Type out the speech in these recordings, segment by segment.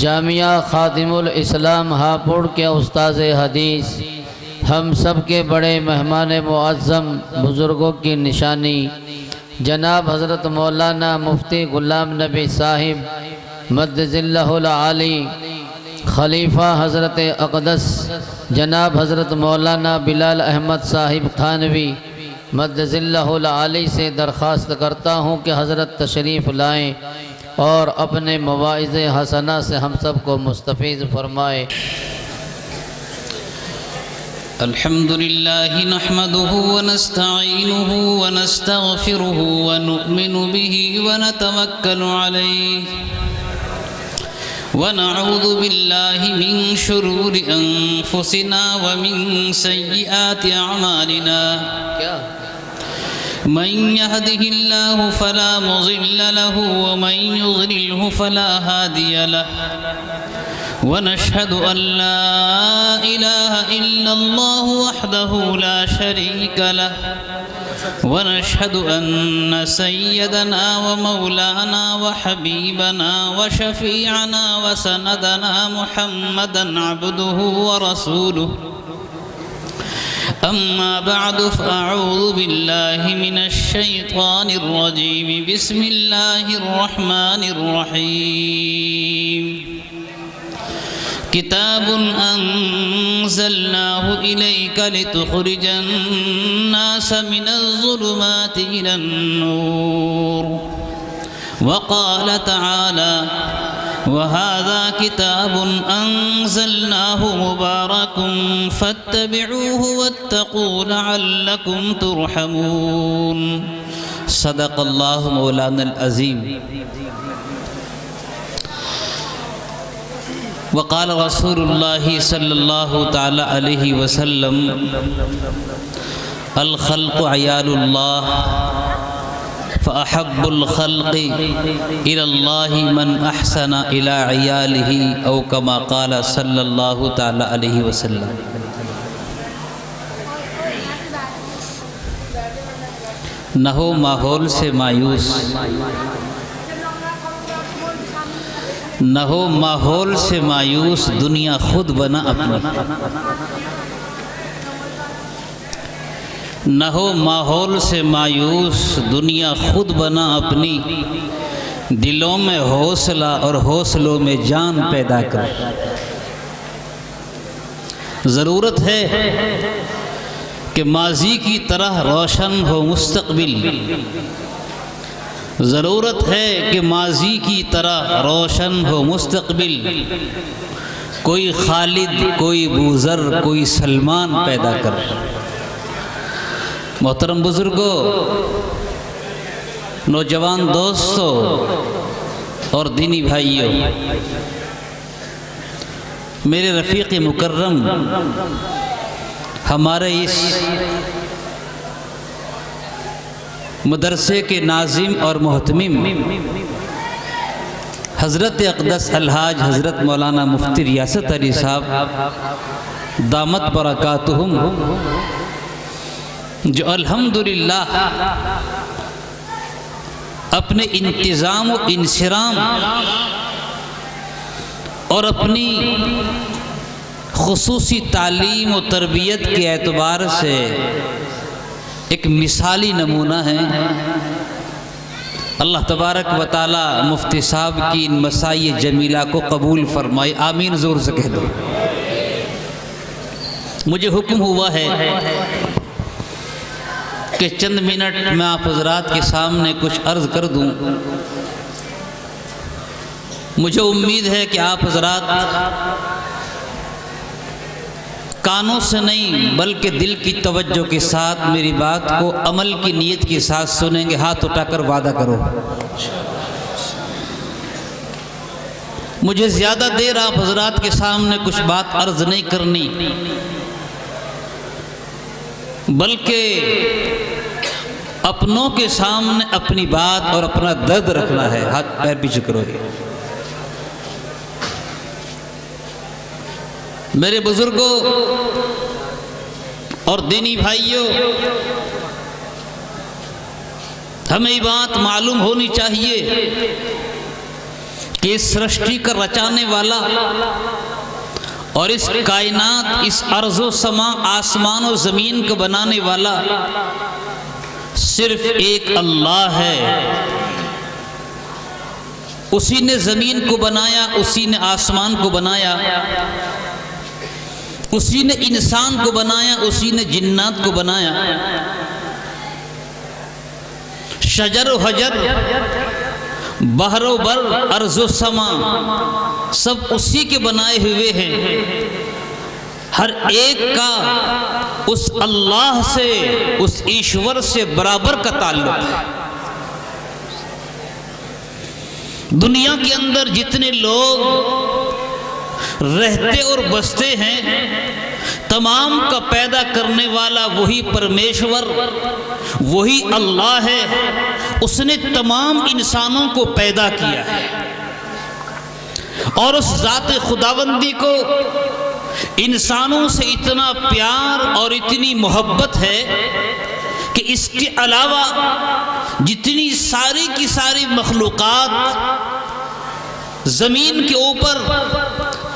جامعہ خادم الاسلام ہاپوڑ کے استاذ حدیث، ہم سب کے بڑے مہمان معظم بزرگوں کی نشانی جناب حضرت مولانا مفتی غلام نبی صاحب مدظ اللہ العالی، خلیفہ حضرت اقدس جناب حضرت مولانا بلال احمد صاحب تھانوی مدظ اللہ العالی سے درخواست کرتا ہوں کہ حضرت تشریف لائیں اور اپنے مواعظ حسنہ سے ہم سب کو مستفیض فرمائے۔ الحمد لله نحمده ونستعينه ونستغفره ونؤمن به ونتوكل عليه ونعوذ بالله من شرور أنفسنا ومن سيئات أعمالنا من يهده الله فلا مضل له ومن يضلله فلا هادي له ونشهد أن لا إله إلا الله وحده لا شريك له ونشهد أن سيدنا ومولانا وحبيبنا وشفيعنا وسندنا محمدا عبده ورسوله أما بعد فأعوذ بالله من الشيطان الرجيم بسم الله الرحمن الرحيم كتاب أنزلناه إليك لتخرج الناس من الظلمات إلى النور وقال تعالى وهذا كتاب أنزلناه مبارك فاتبعوه واتقوا لعلكم ترحمون صدق الله مولانا العظيم وقال رسول الله صلى الله تعالى عليه وسلم الخلق عيال الله فأحب الخلق إلى الله من أحسن إلى عياله أو كما قال صلى الله تعالى عليه وسلم۔ نہ ہو ماحول سے مایوس، نہ ہو ماحول سے مایوس، دنیا خود بنا اپنی۔ نہ ہو ماحول سے مایوس، دنیا خود بنا اپنی، دلوں میں حوصلہ اور حوصلوں میں جان پیدا کر۔ ضرورت ہے کہ ماضی کی طرح روشن ہو مستقبل، ضرورت ہے کہ ماضی کی طرح روشن ہو مستقبل، کوئی خالد، کوئی بوذر، کوئی سلمان پیدا کر۔ محترم بزرگوں، نوجوان دوستوں اور دینی بھائیوں، میرے رفیق مکرم، ہمارے اس مدرسے کے ناظم اور محتمم حضرت اقدس الحاج حضرت مولانا مفتی ریاست علی صاحب دامت برکاتہم، جو الحمدللہ اپنے انتظام و انصرام اور اپنی خصوصی تعلیم و تربیت کے اعتبار سے ایک مثالی نمونہ ہے۔ اللہ تبارک و تعالی مفتی صاحب کی ان مساعی جمیلہ کو قبول فرمائے، آمین زور سے کہہ دو۔ مجھے حکم ہوا ہے کہ چند منٹ میں آپ حضرات کے سامنے کچھ عرض کر دوں۔ مجھے امید ہے کہ آپ حضرات کانوں سے نہیں بلکہ دل کی توجہ کے ساتھ میری بات کو عمل کی نیت کے ساتھ سنیں گے۔ ہاتھ اٹھا کر وعدہ کرو۔ مجھے زیادہ دیر آپ حضرات کے سامنے کچھ بات عرض نہیں کرنی، بلکہ اپنوں کے سامنے اپنی بات اور اپنا درد رکھنا ہے۔ ہاتھ پیر پیچھے کرو۔ میرے بزرگوں اور دینی بھائیوں، ہمیں یہ بات معلوم ہونی چاہیے کہ اس سرشٹی کا رچانے والا اور اس کائنات، اس ارض و سما، آسمان و زمین کو بنانے والا صرف ایک اللہ ہے۔ اسی نے زمین کو بنایا، اسی نے آسمان کو بنایا، اسی نے انسان کو بنایا، اسی نے جنات کو بنایا۔ شجر و حجر، بحر و بر، ارض و سما، سب اسی کے بنائے ہوئے ہیں۔ ہر ایک کا اس اللہ سے، اس ایشور سے برابر کا تعلق ہے۔ دنیا کے اندر جتنے لوگ رہتے اور بستے ہیں، تمام کا پیدا کرنے والا وہی پرمیشور، وہی اللہ ہے۔ اس نے تمام انسانوں کو پیدا کیا ہے، اور اس ذات خداوندی کو انسانوں سے اتنا پیار اور اتنی محبت ہے کہ اس کے علاوہ جتنی ساری کی ساری مخلوقات زمین کے اوپر،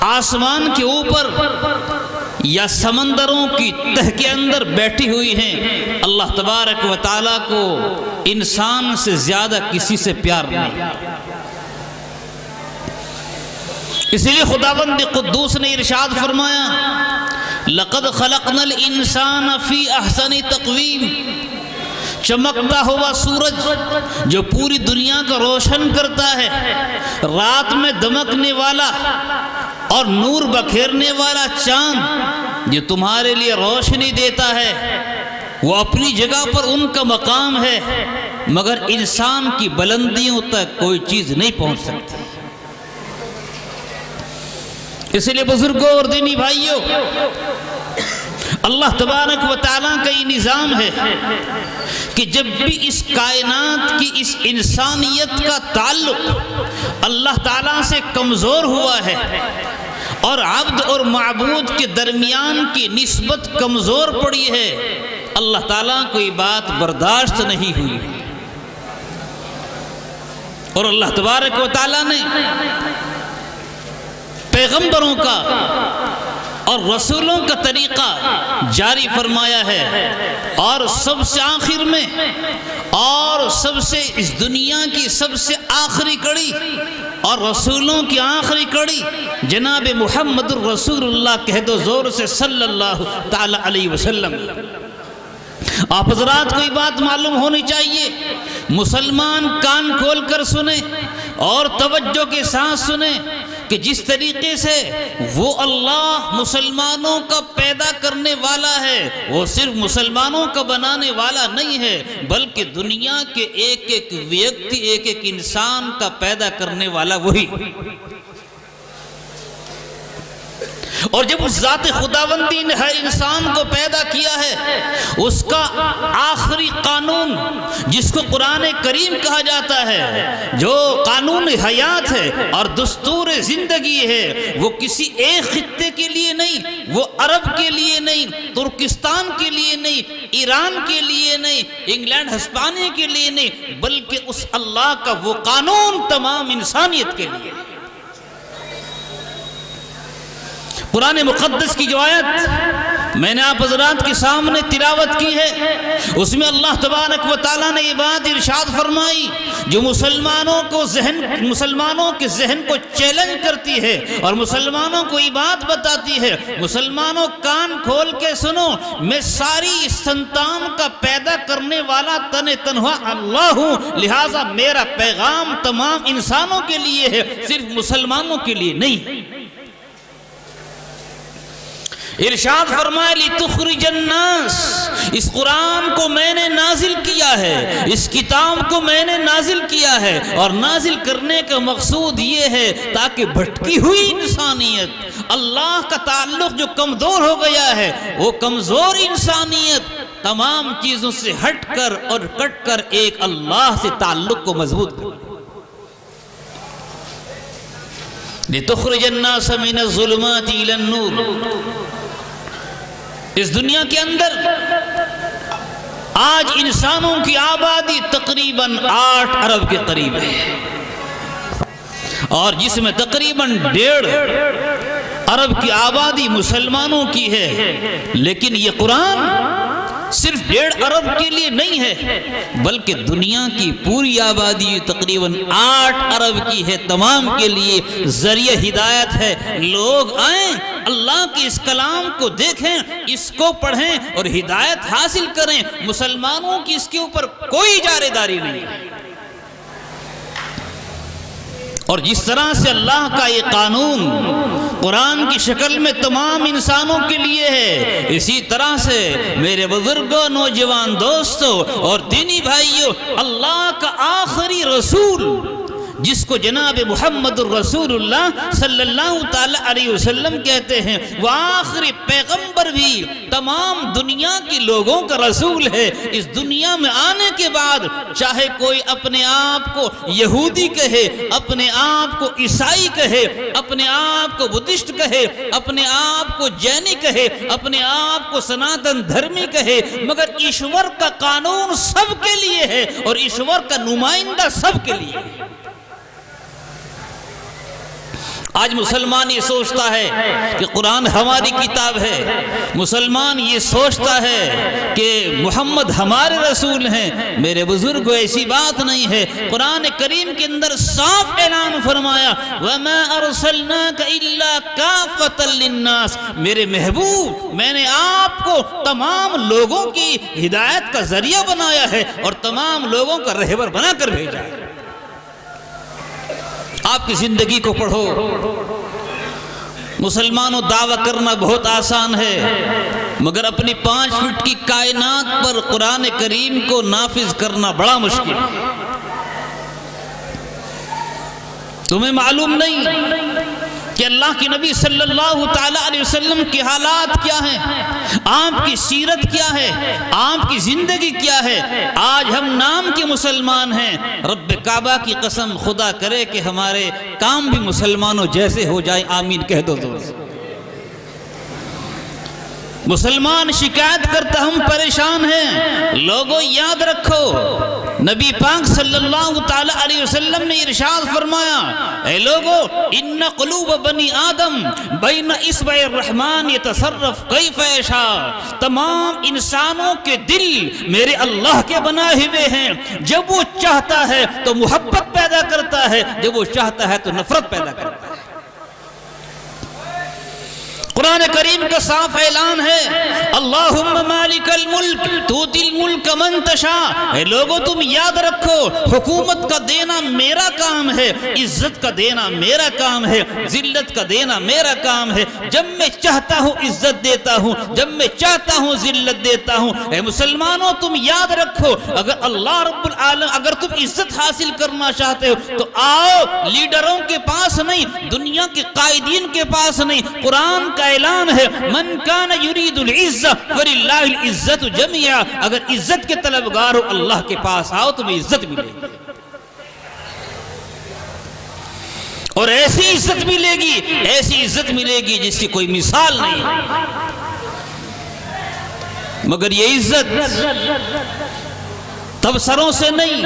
آسمان کے اوپر یا سمندروں کی تہ کے اندر بیٹھی ہوئی ہیں، اللہ تبارک و تعالیٰ کو انسان سے زیادہ کسی سے پیار نہیں۔ اسی لیے خداوند قدوس نے ارشاد فرمایا، لَقَدْ خَلَقْنَا الْإِنسَانَ فِي أَحْسَنِ تَقْوِيمٍ۔ چمکتا ہوا سورج جو پوری دنیا کو روشن کرتا ہے، رات میں دمکنے والا اور نور بکھیرنے والا چاند جو تمہارے لیے روشنی دیتا ہے، وہ اپنی جگہ پر ان کا مقام ہے، مگر انسان کی بلندیوں تک کوئی چیز نہیں پہنچ سکتی۔ اس لیے بزرگوں اور دینی بھائیوں، اللہ تبارک و تعالیٰ کا یہ نظام ہے کہ جب بھی اس کائنات کی، اس انسانیت کا تعلق اللہ تعالیٰ سے کمزور ہوا ہے اور عبد اور معبود کے درمیان کی نسبت کمزور پڑی ہے، اللہ تعالیٰ کو یہ بات برداشت نہیں ہوئی، اور اللہ تبارک و تعالیٰ نے پیغمبروں کا اور رسولوں کا طریقہ جاری فرمایا ہے، اور سب سے آخر میں اور سب سے اس دنیا کی سب سے آخری کڑی اور رسولوں کی آخری کڑی جناب محمد الرسول اللہ کہہ دو زور سے صلی اللہ تعالی علیہ وسلم۔ آپ حضرات کو یہ بات معلوم ہونی چاہیے، مسلمان کان کھول کر سنیں اور توجہ کے ساتھ سنیں کہ جس طریقے سے وہ اللہ مسلمانوں کا پیدا کرنے والا ہے، وہ صرف مسلمانوں کا بنانے والا نہیں ہے، بلکہ دنیا کے ایک ایک ویکتی، ایک ایک انسان کا پیدا کرنے والا وہی۔ اور جب اس ذات خداوندی نے ہر انسان کو پیدا کیا ہے، اس کا آخری قانون جس کو قرآن کریم کہا جاتا ہے، جو قانون حیات ہے اور دستور زندگی ہے، وہ کسی ایک خطے کے لیے نہیں، وہ عرب کے لیے نہیں، ترکستان کے لیے نہیں، ایران کے لیے نہیں، انگلینڈ ہسپانیہ کے لیے نہیں، بلکہ اس اللہ کا وہ قانون تمام انسانیت کے لیے۔ قرآن مقدس کی جو آیت میں نے آپ حضرات کے سامنے تلاوت کی ہے، اس میں اللہ تبارک و تعالیٰ نے یہ بات ارشاد فرمائی جو مسلمانوں کے ذہن کو چیلنج کرتی ہے، اور مسلمانوں کو یہ بات بتاتی ہے، مسلمانوں کان کھول کے سنو، میں ساری سنتان کا پیدا کرنے والا تنہا اللہ ہوں، لہٰذا میرا پیغام تمام انسانوں کے لیے ہے، صرف مسلمانوں کے لیے نہیں۔ ارشاد فرمائے لِتُخْرِجَ النَّاسِ، اس قرآن کو میں نے نازل کیا ہے، اس کتاب کو میں نے نازل کیا ہے، اور نازل کرنے کا مقصود یہ ہے تاکہ بھٹکی ہوئی انسانیت، اللہ کا تعلق جو کمزور ہو گیا ہے، وہ کمزور انسانیت تمام چیزوں سے ہٹ کر اور کٹ کر ایک اللہ سے تعلق کو مضبوط کرے۔ لِتُخْرِجَ النَّاسَ مِنَ الظُّلُمَاتِ إِلَى النُّورِ۔ اس دنیا کے اندر آج انسانوں کی آبادی تقریباً 8 ارب کے قریب ہے، اور جس میں تقریباً 1.5 ارب کی آبادی مسلمانوں کی ہے، لیکن یہ قرآن صرف 1.5 ارب کے لیے نہیں ہے، بلکہ دنیا کی پوری آبادی تقریباً 8 ارب کی ہے، تمام کے لیے ذریعہ ہدایت ہے۔ لوگ آئیں، اللہ کے اس کلام کو دیکھیں، اس کو پڑھیں اور ہدایت حاصل کریں۔ مسلمانوں کی اس کے اوپر کوئی اجارہ داری نہیں ہے۔ اور جس طرح سے اللہ کا یہ قانون قرآن کی شکل میں تمام انسانوں کے لیے ہے، اسی طرح سے میرے بزرگوں، نوجوان دوستوں اور دینی بھائیوں، اللہ کا آخری رسول جس کو جناب محمد الرسول اللہ صلی اللہ تعالی علیہ وسلم کہتے ہیں، وہ آخری پیغمبر بھی تمام دنیا کے لوگوں کا رسول ہے۔ اس دنیا میں آنے کے بعد چاہے کوئی اپنے آپ کو یہودی کہے، اپنے آپ کو عیسائی کہے، اپنے آپ کو بدھسٹ کہے، اپنے آپ کو جینی کہے، اپنے آپ کو سناتن دھرمی کہے، مگر ایشور کا قانون سب کے لیے ہے اور ایشور کا نمائندہ سب کے لیے ہے۔ آج مسلمان یہ سوچتا ہے کہ قرآن ہماری کتاب ہے، مسلمان یہ سوچتا ہے کہ محمد ہمارے رسول ہیں۔ میرے بزرگ، ایسی بات نہیں ہے۔ قرآن کریم کے اندر صاف اعلان فرمایا، وَمَا أَرْسَلْنَاكَ إِلَّا كَافَةً لِلنَّاسِ، میرے محبوب، میں نے آپ کو تمام لوگوں کی ہدایت کا ذریعہ بنایا ہے اور تمام لوگوں کا رہبر بنا کر بھیجا ہے۔ آپ کی زندگی کو پڑھو۔ مسلمانوں، دعویٰ کرنا بہت آسان ہے، مگر اپنی 5 فٹ کی کائنات پر قرآن کریم کو نافذ کرنا بڑا مشکل ہے۔ تمہیں معلوم نہیں کہ اللہ کے نبی صلی اللہ تعالی علیہ وسلم کے حالات کیا ہیں، آپ کی سیرت کیا ہے، آپ کی زندگی کیا ہے۔ آج ہم نام کے مسلمان ہیں، رب کعبہ کی قسم خدا کرے کہ ہمارے کام بھی مسلمانوں جیسے ہو جائیں، آمین کہہ دو زور سے۔ مسلمان شکایت کرتا ہم پریشان ہیں۔ لوگوں یاد رکھو، نبی پاک صلی اللہ تعالی علیہ وسلم نے ارشاد فرمایا، اے لوگو، ان قلوب بنی آدم بین اصبع الرحمن یتصرف کیف یشاء، تمام انسانوں کے دل میرے اللہ کے بنائے ہوئے ہیں، جب وہ چاہتا ہے تو محبت پیدا کرتا ہے، جب وہ چاہتا ہے تو نفرت پیدا کرتا ہے۔ قرآن کریم کا صاف اعلان ہے، اللہم مالک الملک تؤتی الملک من تشاء، اے لوگوں تم یاد رکھو، حکومت کا دینا میرا کام ہے، عزت کا دینا میرا کام ہے، ذلت کا دینا میرا کام ہے۔ جب میں چاہتا ہوں عزت دیتا ہوں، جب میں چاہتا ہوں ذلت دیتا ہوں۔ اے مسلمانوں، تم یاد رکھو، اگر اللہ رب العالمین، اگر تم عزت حاصل کرنا چاہتے ہو تو آؤ، لیڈروں کے پاس نہیں، دنیا کے قائدین کے پاس نہیں۔ قرآن کا اعلان ہے، من کان یرید العزت فللہ العزت جميعا، اگر عزت کے طلبگار ہو اللہ کے پاس آؤ، تمہیں عزت ملے گی، اور ایسی عزت ملے گی، ایسی عزت ملے گی جس کی کوئی مثال نہیں۔ مگر یہ عزت تبصروں سے نہیں،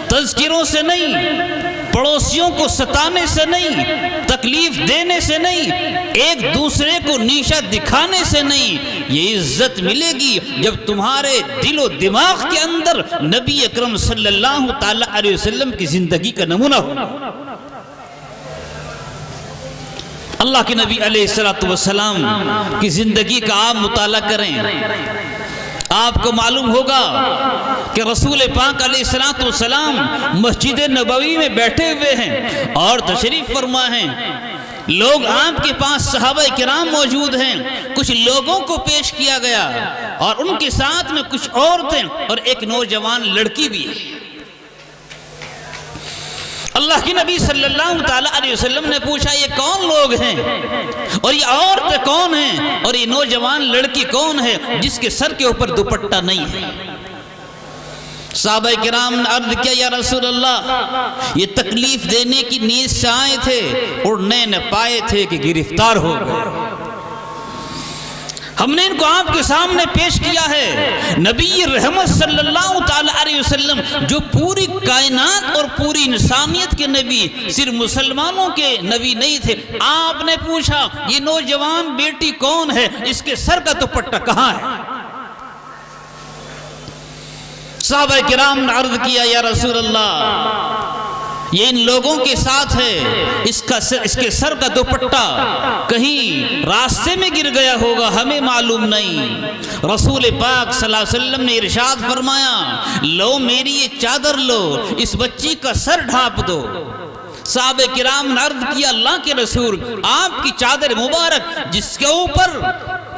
تذکروں سے نہیں، پڑوسیوں کو ستانے سے نہیں، تکلیف دینے سے نہیں، ایک دوسرے کو نیشہ دکھانے سے نہیں۔ یہ عزت ملے گی جب تمہارے دل و دماغ کے اندر نبی اکرم صلی اللہ تعالی علیہ وسلم کی زندگی کا نمونہ ہو۔ اللہ کے نبی علیہ السلام کی زندگی کا آپ مطالعہ کریں، آپ کو معلوم ہوگا کہ رسول پاک علیہ السلام مسجد نبوی میں بیٹھے ہوئے ہیں اور تشریف فرما ہیں۔ لوگ آپ کے پاس صحابہ کرام موجود ہیں، کچھ لوگوں کو پیش کیا گیا اور ان کے ساتھ میں کچھ عورتیں اور ایک نوجوان لڑکی بھی ہے۔ اللہ کے نبی صلی اللہ تعالی علیہ وسلم نے پوچھا، یہ کون لوگ ہیں اور یہ عورتیں کون ہیں اور یہ نوجوان لڑکی کون ہے جس کے سر کے اوپر دوپٹہ نہیں ہے؟ صحابہ کرام نے عرض کیا، یا رسول اللہ، یہ تکلیف دینے کی نیت سے آئے تھے، اڑنے نہ پائے تھے کہ گرفتار ہو گئے۔ ہم نے ان کو آپ کے سامنے پیش کیا ہے۔ نبی رحمت صلی اللہ تعالی علیہ وسلم جو پوری کائنات اور پوری انسانیت کے نبی، صرف مسلمانوں کے نبی نہیں تھے۔ آپ نے پوچھا یہ نوجوان بیٹی کون ہے، اس کے سر کا دوپٹہ کہاں ہے؟ صحابہ کرام نے عرض کیا یا رسول اللہ یہ ان لوگوں کے ساتھ ہے، اس کے سر کا دوپٹہ کہیں راستے میں گر گیا ہوگا، ہمیں معلوم نہیں۔ رسول پاک صلی اللہ علیہ وسلم نے ارشاد فرمایا لو میری یہ چادر لو، اس بچی کا سر ڈھانپ دو۔ صحابہ کرام نے عرض کیا اللہ کے رسول آپ کی چادر مبارک جس کے اوپر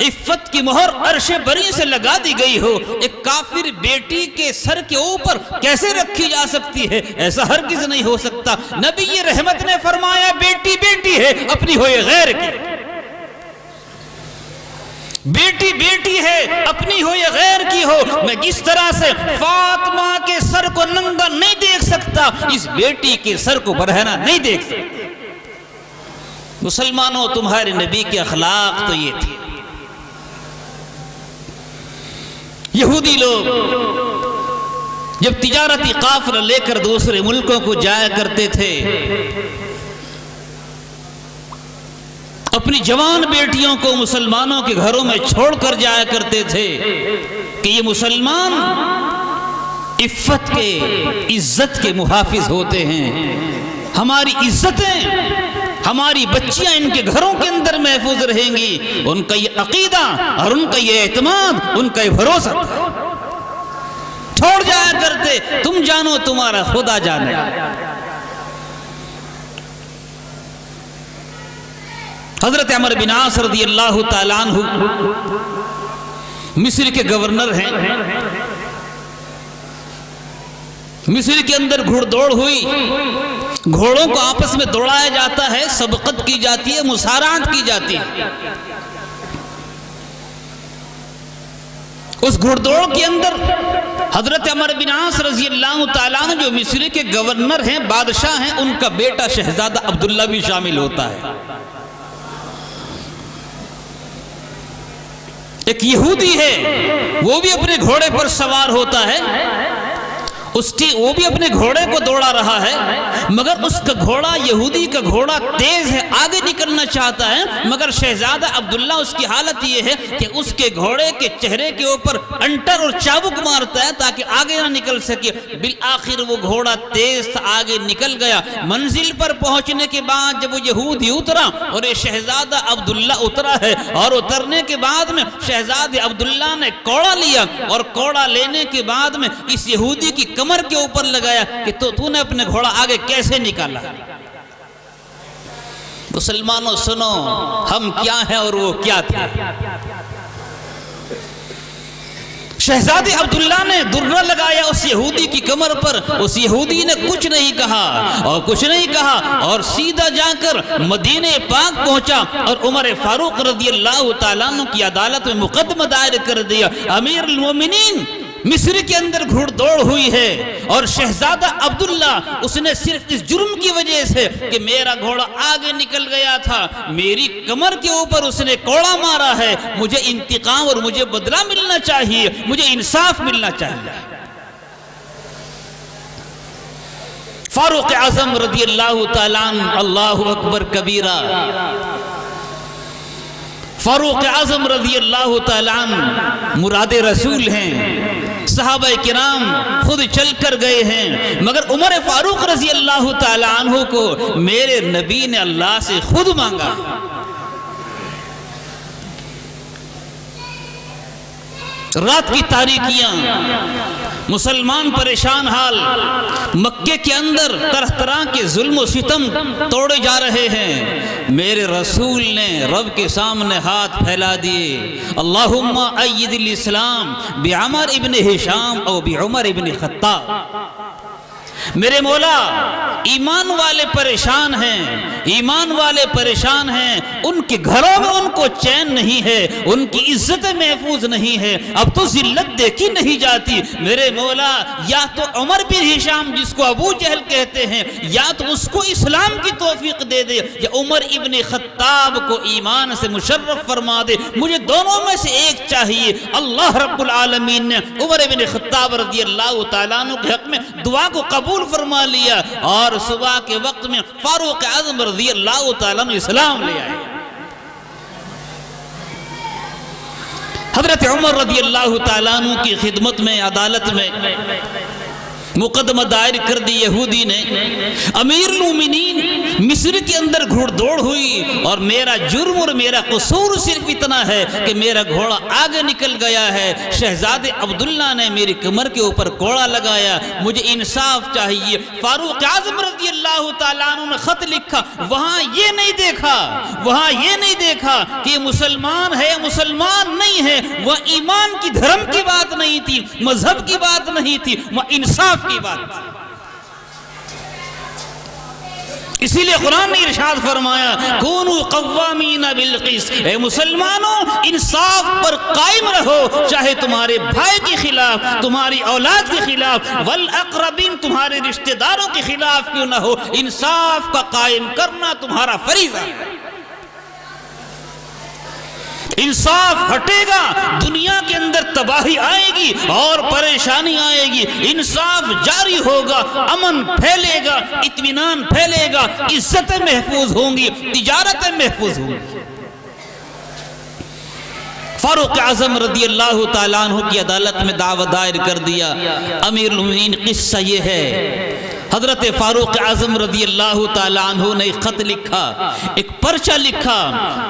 عفت کی مہر عرش بری سے لگا دی گئی ہو، ایک کافر بیٹی کے سر کے اوپر کیسے رکھی جا سکتی ہے؟ ایسا ہرگز نہیں ہو سکتا۔ نبی رحمت نے فرمایا بیٹی بیٹی ہے، اپنی ہوئے غیر کی، بیٹی بیٹی ہے اپنی ہو یا غیر کی ہو، میں کس طرح سے فاطمہ کے سر کو ننگا نہیں دیکھ سکتا، اس بیٹی کے سر کو برہنہ نہیں دیکھ سکتا۔ مسلمانوں تمہارے نبی کے اخلاق تو یہ تھے۔ یہودی لوگ جب تجارتی قافلہ لے کر دوسرے ملکوں کو جایا کرتے تھے، اپنی جوان بیٹیوں کو مسلمانوں کے گھروں میں چھوڑ کر جایا کرتے تھے کہ یہ مسلمان عفت کے عزت کے محافظ ہوتے ہیں، ہماری عزتیں ہماری بچیاں ان کے گھروں کے اندر محفوظ رہیں گی۔ ان کا یہ عقیدہ اور ان کا یہ اعتماد، ان کا یہ بھروسہ چھوڑ جایا کرتے، تم جانو تمہارا خدا جانے۔ حضرت عمر بن عاص رضی اللہ تعالیٰ عنہ مصر کے گورنر ہیں۔ مصر کے اندر گھڑ دوڑ ہوئی، گھوڑوں کو آپس میں دوڑایا جاتا ہے، سبقت کی جاتی ہے، مسارعات کی جاتی ہے۔ اس گھڑ دوڑ کے اندر حضرت عمر بن عاص رضی اللہ تعالیٰ عنہ جو مصر کے گورنر ہیں، بادشاہ ہیں، ان کا بیٹا شہزادہ عبداللہ بھی شامل ہوتا ہے۔ ایک یہودی ہے، وہ بھی اپنے گھوڑے پر سوار ہوتا ہے، وہ بھی اپنے گھوڑے کو دوڑا رہا ہے، مگر اس کا گھوڑا، یہودی کا گھوڑا تیز ہے، آگے نکلنا چاہتا ہے، مگر شہزادہ عبداللہ اس کی حالت یہ ہے کہ اس کے گھوڑے کے چہرے کے اوپر انٹر اور چابک مارتا ہے تاکہ آگے نہ نکل سکے۔ بالآخر وہ گھوڑا تیز آگے نکل گیا۔ منزل پر پہنچنے کے بعد جب وہ یہودی اترا اور یہ شہزادہ عبداللہ اترا ہے، اور اترنے کے بعد میں شہزادہ عبداللہ نے کوڑا لیا، اور کوڑا لینے کے بعد میں اس یہودی کی کمر کے اوپر لگایا کہ تو نے اپنے گھوڑا آگے کیسے نکالا؟ مسلمانوں سنو، ہم کیا ہیں اور وہ کیا تھے۔ شہزادہ عبداللہ نے درہ لگایا اس یہودی کی کمر پر، اس یہودی نے کچھ نہیں کہا اور سیدھا جا کر مدینہ پاک پہنچا اور عمر فاروق رضی اللہ تعالیٰ عنہ کی عدالت میں مقدمہ دائر کر دیا۔ امیر المومنین مصر کے اندر گھڑ دوڑ ہوئی ہے، اور شہزادہ عبداللہ اس نے صرف اس جرم کی وجہ سے کہ میرا گھوڑا آگے نکل گیا تھا، میری کمر کے اوپر اس نے کوڑا مارا ہے، مجھے انتقام اور مجھے بدلہ ملنا چاہیے، مجھے انصاف ملنا چاہیے۔ فاروق اعظم رضی اللہ تعالیٰ عنہ، اللہ اکبر کبیرہ، فاروق اعظم رضی اللہ تعالیٰ عنہ مراد رسول ہیں، صحابہ کرام خود چل کر گئے ہیں، مگر عمر فاروق رضی اللہ تعالیٰ عنہ کو میرے نبی نے اللہ سے خود مانگا۔ رات کی تاریکیاں، مسلمان پریشان حال، مکے کے اندر طرح طرح کے ظلم و ستم توڑے جا رہے ہیں۔ میرے رسول نے رب کے سامنے ہاتھ پھیلا دیے، اللہم اید الاسلام بعمر ابن ہشام او بعمر ابن خطاب۔ میرے مولا ایمان والے پریشان ہیں، ایمان والے پریشان ہیں، ان کے گھروں میں ان کو چین نہیں ہے، ان کی عزت محفوظ نہیں ہے، اب تو ذلت دیکھی نہیں جاتی۔ میرے مولا یا تو عمر بن ہشام جس کو ابو جہل کہتے ہیں، یا تو اس کو اسلام کی توفیق دے دے، یا عمر ابن خطاب کو ایمان سے مشرف فرما دے، مجھے دونوں میں سے ایک چاہیے۔ اللہ رب العالمین نے عمر ابن خطاب رضی اللہ تعالیٰ عنہ کے حق میں دعا کو قبول فرما لیا، اور صبح کے وقت میں فاروق اعظم رضی اللہ تعالیٰ عنہ اسلام لے آئے۔ حضرت عمر رضی اللہ تعالیٰ عنہ کی خدمت میں عدالت میں مقدمہ دائر کر دی یہودی نے۔ امیر المومنین مصر کے اندر گھوڑ دوڑ ہوئی، اور میرا جرم اور میرا قصور صرف اتنا ہے کہ میرا گھوڑا آگے نکل گیا ہے، شہزادے عبداللہ نے میری کمر کے اوپر کوڑا لگایا، مجھے انصاف چاہیے۔ فاروق اعظم رضی اللہ تعالیٰ عنہ نے خط لکھا، وہاں یہ نہیں دیکھا کہ یہ مسلمان ہے مسلمان نہیں ہے، وہ ایمان کی دھرم کی بات نہیں تھی، مذہب کی بات نہیں تھی، وہ انصاف کی بات تھی۔ اسی لیے قرآن نے ارشاد فرمایا کونوا قوامین بالقسط، اے مسلمانوں انصاف پر قائم رہو، چاہے تمہارے بھائی کے خلاف، تمہاری اولاد کے خلاف، والاقربین تمہارے رشتہ داروں کے خلاف کیوں نہ ہو، انصاف کا قائم کرنا تمہارا فریضہ ہے۔ انصاف ہٹے گا دنیا کے اندر تباہی آئے گی اور پریشانی آئے گی، انصاف جاری ہوگا، امن پھیلے گا، اطمینان پھیلے گا، عزتیں محفوظ ہوں گی، تجارتیں محفوظ ہوں گی۔ فاروق اعظم رضی اللہ تعالیٰ عنہ کی عدالت میں دعویٰ دائر کر دیا۔ امیر المومنین قصہ یہ ہے، حضرت فاروق اعظم رضی اللہ تعالیٰ عنہ نے خط لکھا، ایک پرچہ لکھا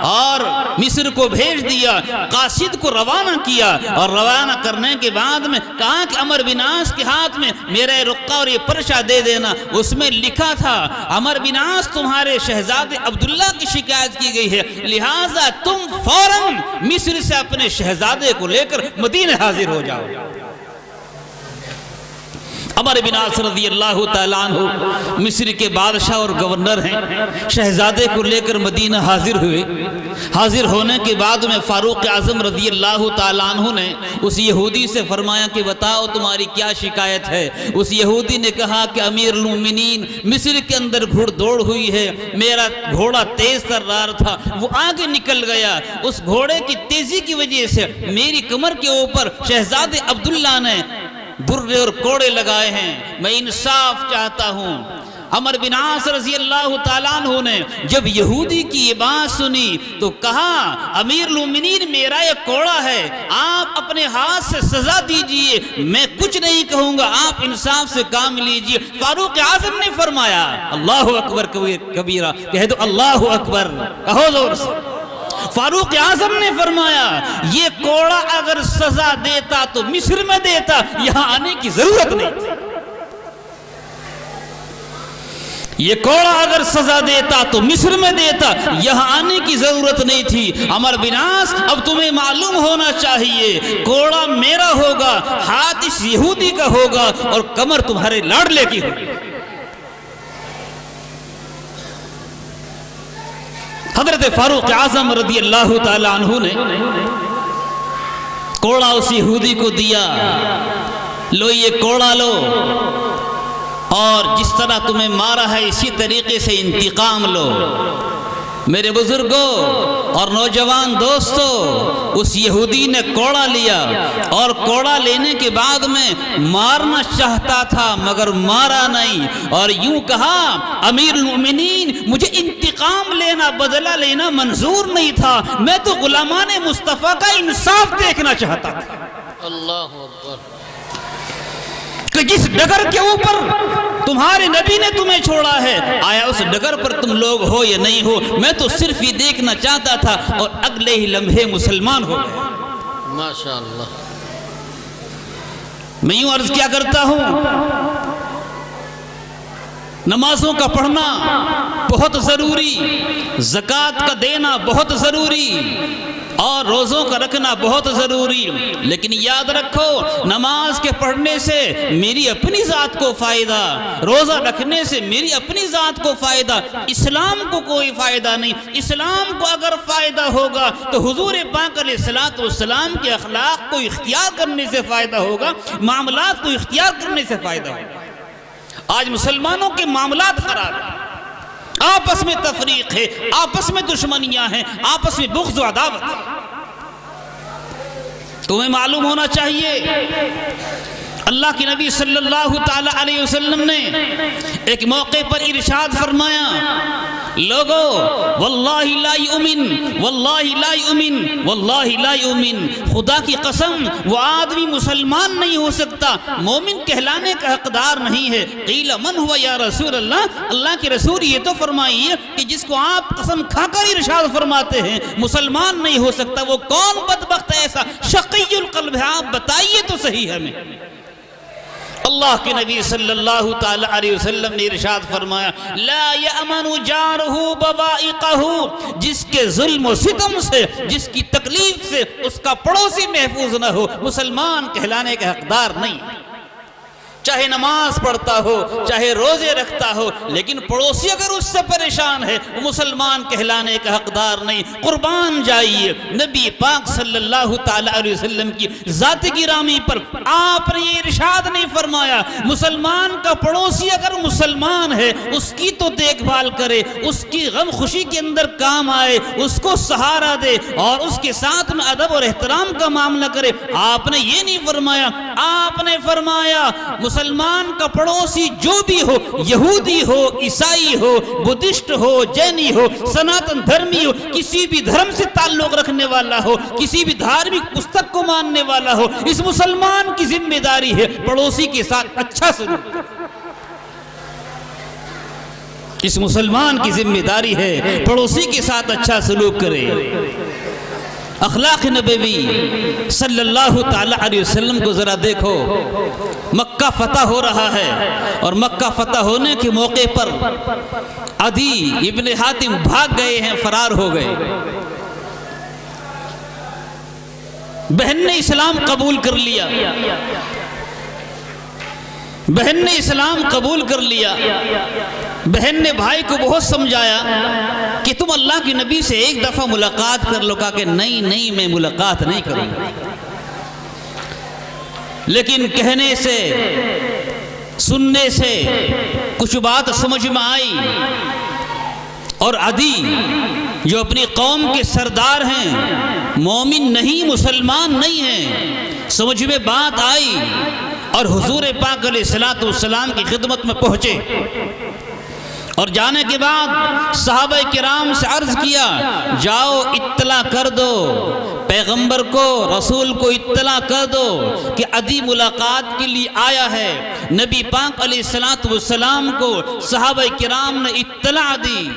اور مصر کو بھیج دیا، قاصد کو روانہ کیا، اور روانہ کرنے کے بعد میں کہا کہ عمر بن عاص کے ہاتھ میں میرا رقعہ اور یہ پرچہ دے دینا۔ اس میں لکھا تھا عمر بن عاص تمہارے شہزادے عبداللہ کی شکایت کی گئی ہے، لہٰذا تم فوراً مصر سے اپنے شہزادے کو لے کر مدینہ حاضر ہو جاؤ۔ عمر بن عاص رضی اللہ تعالیٰ عنہ مصر کے بادشاہ اور گورنر ہیں، شہزادے کو لے کر مدینہ حاضر ہوئے۔ حاضر ہونے کے بعد میں فاروق اعظم رضی اللہ تعالیٰ عنہ نے اس یہودی سے فرمایا کہ بتاؤ تمہاری کیا شکایت ہے۔ اس یہودی نے کہا کہ امیر المومنین مصر کے اندر گھوڑ دوڑ ہوئی ہے، میرا گھوڑا تیز ترار تھا، وہ آگے نکل گیا، اس گھوڑے کی تیزی کی وجہ سے میری کمر کے اوپر شہزادے عبداللہ نے درے اور کوڑے لگائے ہیں، میں انصاف چاہتا ہوں۔ عمر بن عاص رضی اللہ تعالیٰ عنہ نے جب یہودی کی یہ بات سنی تو کہا امیر المومنین میرا یہ کوڑا ہے، آپ اپنے ہاتھ سے سزا دیجئے، میں کچھ نہیں کہوں گا، آپ انصاف سے کام لیجئے۔ فاروق اعظم نے فرمایا اللہ اکبر کبیرہ، کہہ دو اللہ اکبر، کہو زور سے۔ فاروق اعظم نے فرمایا یہ کوڑا اگر سزا دیتا تو مصر میں دیتا، یہاں آنے کی ضرورت نہیں تھی۔ یہ کوڑا اگر سزا دیتا تو مصر میں دیتا، یہاں آنے کی ضرورت نہیں تھی۔ عمر بن عاص اب تمہیں معلوم ہونا چاہیے کوڑا میرا ہوگا، ہاتھ اس یہودی کا ہوگا، اور کمر تمہارے لاڈلے کی ہوگی۔ حضرت فاروق اعظم رضی اللہ تعالیٰ عنہ نے کوڑا اس یہودی کو دیا، لو یہ کوڑا لو، اور جس طرح تمہیں مارا ہے اسی طریقے سے انتقام لو۔ میرے بزرگوں اور نوجوان دوستو، اس یہودی نے کوڑا لیا، اور کوڑا لینے کے بعد میں مارنا چاہتا تھا مگر مارا نہیں، اور یوں کہا امیر المومنین مجھے انتقام لینا، بدلہ لینا منظور نہیں تھا، میں تو غلامان مصطفیٰ کا انصاف دیکھنا چاہتا تھا۔ اللہ اکبر۔ کہ جس ڈگر کے اوپر تمہارے نبی نے تمہیں چھوڑا ہے، آیا اس ڈگر پر تم لوگ ہو یا نہیں ہو، میں تو صرف یہ دیکھنا چاہتا تھا، اور اگلے ہی لمحے مسلمان ہو گئے۔ ماشاءاللہ۔ میں یوں عرض کیا کرتا ہوں نمازوں کا پڑھنا بہت ضروری، زکوٰۃ کا دینا بہت ضروری، اور روزوں کا رکھنا بہت ضروری، لیکن یاد رکھو نماز کے پڑھنے سے میری اپنی ذات کو فائدہ، روزہ رکھنے سے میری اپنی ذات کو فائدہ، اسلام کو کوئی فائدہ نہیں۔ اسلام کو اگر فائدہ ہوگا تو حضور پاک علیہ الصلوۃ والسلام کے اخلاق کو اختیار کرنے سے فائدہ ہوگا، معاملات کو اختیار کرنے سے فائدہ ہوگا۔ آج مسلمانوں کے معاملات خراب ہیں، آپس میں تفریق ہے، آپس میں دشمنیاں ہیں، آپس میں بغض و عداوت ہے۔ تمہیں معلوم ہونا چاہیے اللہ کے نبی صلی اللہ تعالی علیہ وسلم نے ایک موقع پر ارشاد فرمایا، لوگو واللہ لا یؤمن، واللہ لا یؤمن، واللہ لا یؤمن، خدا کی قسم وہ آدمی مسلمان نہیں ہو سکتا، مومن کہلانے کا حقدار نہیں ہے۔ قیل من ہوا یا رسول اللہ، اللہ کے رسول یہ تو فرمائیے کہ جس کو آپ قسم کھا کر ارشاد فرماتے ہیں مسلمان نہیں ہو سکتا، وہ کون بدبخت ایسا شقی القلب ہے، آپ بتائیے تو صحیح ہمیں۔ اللہ کے نبی صلی اللہ تعالی علیہ وسلم نے ارشاد فرمایا، لا یأمن جارہ بوائقہ، جس کے ظلم و ستم سے، جس کی تکلیف سے اس کا پڑوسی محفوظ نہ ہو، مسلمان کہلانے کا حقدار نہیں۔ چاہے نماز پڑھتا ہو، چاہے روزے رکھتا ہو، لیکن پڑوسی اگر اس سے پریشان ہے وہ مسلمان کہلانے کا حقدار نہیں۔ قربان جائیے نبی پاک صلی اللہ تعالی علیہ وسلم کی ذات گرامی پر آپ نے یہ ارشاد نہیں فرمایا مسلمان کا پڑوسی اگر مسلمان ہے اس کی تو دیکھ بھال کرے، اس کی غم خوشی کے اندر کام آئے، اس کو سہارا دے اور اس کے ساتھ میں ادب اور احترام کا معاملہ کرے۔ آپ نے یہ نہیں فرمایا، آپ نے فرمایا مسلمان کا پڑوسی جو بھی ہو، یہودی ہو، عیسائی ہو، بدھسٹ ہو، جینی ہو، سناتن دھرمی ہو، کسی بھی دھرم سے تعلق رکھنے والا ہو، کسی بھی دھارمک پستک کو ماننے والا ہو، اس مسلمان کی ذمہ داری ہے پڑوسی کے ساتھ اچھا سلوک۔ اس مسلمان کی ذمہ داری ہے پڑوسی کے ساتھ اچھا سلوک کرے۔ اخلاق نبوی صلی اللہ تعالی علیہ وسلم کو ذرا دیکھو، مکہ فتح ہو رہا ہے اور مکہ فتح ہونے کے موقع پر عدی ابن حاتم بھاگ گئے ہیں، فرار ہو گئے۔ بہن نے اسلام قبول کر لیا، بہن نے اسلام قبول کر لیا۔ بہن نے بھائی کو بہت سمجھایا کہ تم اللہ کے نبی سے ایک دفعہ ملاقات کر لو، کہا کہ نہیں میں ملاقات نہیں کروں گا۔ لیکن کہنے سے، سننے سے کچھ بات سمجھ میں آئی، اور عدی جو اپنی قوم کے سردار ہیں، مومن نہیں، مسلمان نہیں ہیں، سمجھ میں بات آئی اور حضور پاک علیہ الصلوۃ والسلام کی خدمت میں پہنچے، اور جانے کے بعد صحابہ کرام سے عرض کیا، جاؤ اطلاع کر دو پیغمبر کو، رسول کو اطلاع کر دو کہ عدی ملاقات کے لیے آیا ہے۔ نبی پاک علیہ الصلوۃ والسلام کو صحابہ کرام نے اطلاع دی،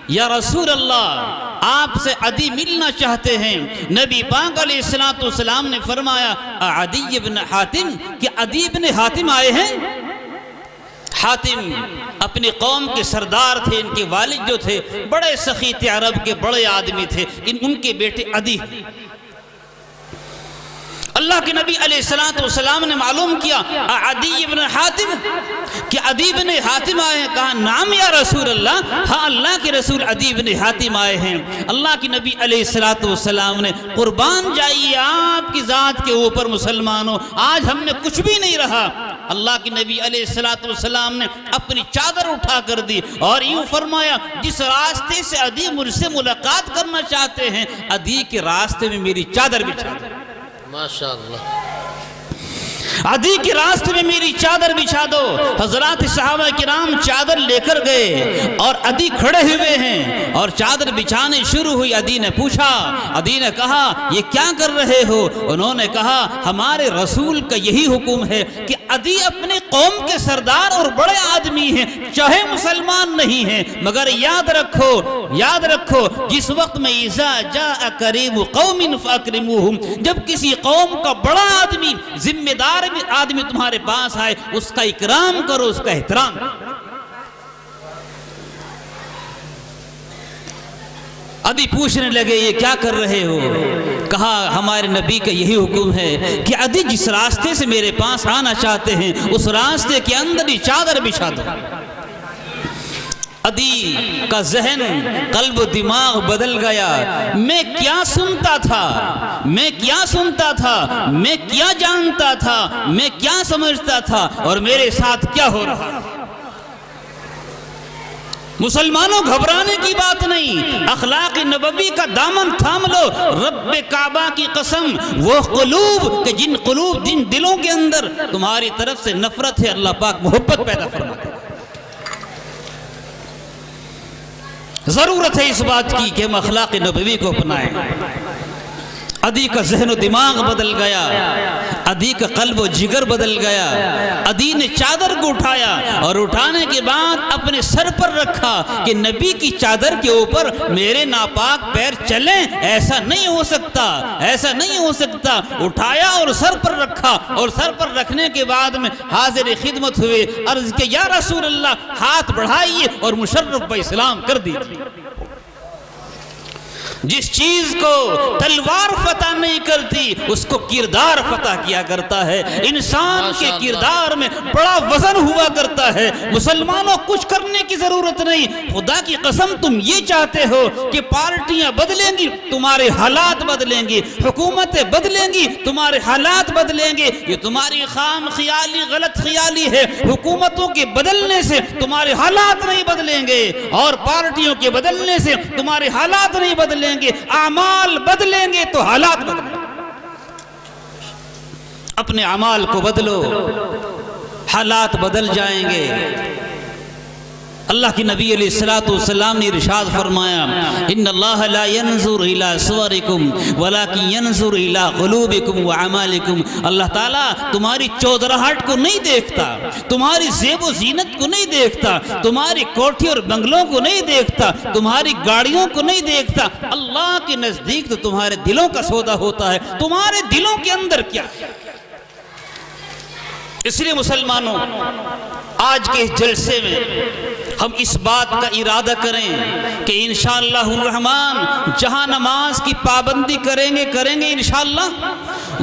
یا رسول اللہ آپ سے عدی ملنا چاہتے ہیں۔ نبی پاک علیہ الصلوۃ والسلام نے فرمایا، عدی ابن حاتم، کہ عدی ابن حاتم آئے ہیں؟ حاتم اپنی قوم کے سردار تھے، ان کے والد جو تھے بڑے سخی تھے، عرب کے بڑے آدمی تھے، ان کے بیٹے عدی۔ اللہ کے نبی علیہ الصلوۃ والسلام نے معلوم کیا، عدی ابن حاتم، کہ عدی ابن حاتم آئے ہیں؟ کہا نام یا رسول اللہ، ہاں اللہ کے رسول عدی ابن حاتم آئے ہیں۔ اللہ کے نبی علیہ الصلوۃ والسلام نے، قربان جائیے آپ کی ذات کے اوپر مسلمانوں، آج ہم نے کچھ بھی نہیں رہا۔ اللہ کے نبی علیہ الصلوۃ والسلام نے اپنی چادر اٹھا کر دی اور یوں فرمایا، جس راستے سے عدی مجھ سے ملاقات کرنا چاہتے ہیں، عدی کے راستے میں میری چادر بچھا دو۔ ماشاءاللہ، عدی کے راستے میں میری چادر بچھا دو۔ حضرات صحابہ کرام چادر لے کر گئے اور عدی کھڑے ہوئے ہیں اور چادر بچھانے شروع ہوئی۔ عدی نے پوچھا، عدی نے کہا یہ کیا کر رہے ہو؟ انہوں نے کہا ہمارے رسول کا یہی حکم ہے کہ عدی اپنے قوم کے سردار اور بڑے آدمی ہیں، چاہے مسلمان نہیں ہیں، مگر یاد رکھو جس وقت میں اذا جاء کریم قوم فاکرموہم، جب کسی قوم کا بڑا آدمی، ذمہ دار آدمی تمہارے پاس آئے، اس کا اکرام کرو، اس کا احترام کرو۔ ادی پوچھنے لگے یہ کیا کر رہے ہو؟ کہا ہمارے نبی کا یہی حکم ہے کہ ادی جس راستے سے میرے پاس آنا چاہتے ہیں اس راستے کے اندر ہی چادر بچھا دو۔ ادی کا ذہن قلب و دماغ بدل گیا۔ میں کیا سنتا تھا، میں کیا سنتا تھا، میں کیا جانتا تھا، میں کیا سمجھتا تھا، اور میرے ساتھ کیا ہو رہا ہے۔ مسلمانوں گھبرانے کی بات نہیں، اخلاق نبوی کا دامن تھام لو۔ رب کعبہ کی قسم، وہ قلوب کہ جن دلوں کے اندر تمہاری طرف سے نفرت ہے، اللہ پاک محبت پیدا فرماتے ہیں۔ ضرورت ہے اس بات کی کہ ہم اخلاق نبوی کو اپنائیں۔ ادی کا ذہن و دماغ بدل گیا، ادی کا قلب و جگر بدل گیا۔ ادی نے چادر کو اٹھایا اور اٹھانے کے بعد اپنے سر پر رکھا کہ نبی کی چادر کے اوپر میرے ناپاک پیر چلیں، ایسا نہیں ہو سکتا، ایسا نہیں ہو سکتا۔ اٹھایا اور سر پر رکھا، اور سر پر رکھنے کے بعد میں حاضر خدمت ہوئے، عرض کہ یا رسول اللہ ہاتھ بڑھائیے اور مشرف بہ اسلام کر دیجیے۔ جس چیز کو تلوار فتح نہیں کرتی اس کو کردار فتح کیا کرتا ہے۔ انسان کے کردار میں بڑا وزن ہوا کرتا ہے۔ مسلمانوں کچھ کرنے کی ضرورت نہیں، خدا کی قسم تم یہ چاہتے ہو کہ پارٹیاں بدلیں گی تمہارے حالات بدلیں گی، حکومتیں بدلیں گی تمہارے حالات بدلیں گے، یہ تمہاری خام خیالی غلط خیالی ہے۔ حکومتوں کے بدلنے سے تمہارے حالات نہیں بدلیں گے، اور پارٹیوں کے بدلنے سے تمہارے حالات نہیں بدلیں گے، اعمال بدلیں گے تو حالات بدلیں گے۔ اپنے اعمال کو بدلو، حالات بدل جائیں گے۔ اللہ کی نبی علیہ السلام نے ارشاد فرمایا ان اللہ لا ينظر الى صورکم ولکن ينظر الى قلوبکم واعمالکم۔ اللہ تعالیٰ تمہاری چودراہٹ کو نہیں دیکھتا، تمہاری زیب و زینت کو نہیں دیکھتا، تمہاری کوٹھی اور بنگلوں کو نہیں دیکھتا، تمہاری گاڑیوں کو نہیں دیکھتا۔ اللہ کے نزدیک تو تمہارے دلوں کا سودا ہوتا ہے، تمہارے دلوں کے اندر کیا ہے۔ اس لیے مسلمانوں آج کے اس جلسے میں ہم اس بات کا ارادہ کریں کہ انشاءاللہ الرحمن جہاں نماز کی پابندی کریں گے انشاءاللہ،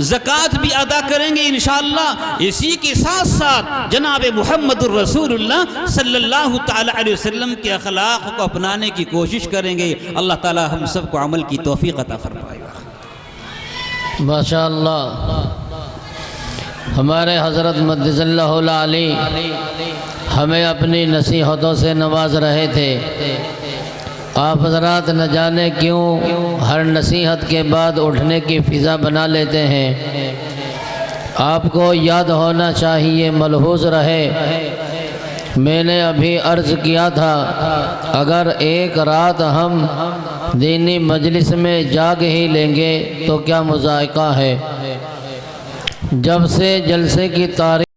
زکوٰۃ بھی ادا کریں گے انشاءاللہ، اسی کے ساتھ ساتھ جناب محمد الرسول اللہ صلی اللہ تعالی علیہ وسلم کے اخلاق کو اپنانے کی کوشش کریں گے۔ اللہ تعالی ہم سب کو عمل کی توفیق عطا فرمائے گا۔ ماشاءاللہ ہمارے حضرت مدث اللہ علی ہمیں اپنی نصیحتوں سے نواز رہے تھے۔ آپ حضرات نہ جانے کیوں ہر نصیحت کے بعد اٹھنے کی فضا بنا لیتے ہیں۔ آپ کو یاد ہونا چاہیے، ملحوظ رہے، میں نے ابھی عرض کیا تھا اگر ایک رات ہم دینی مجلس میں جاگ ہی لیں گے تو کیا مذائقہ ہے۔ جب سے جلسے کی تاریخ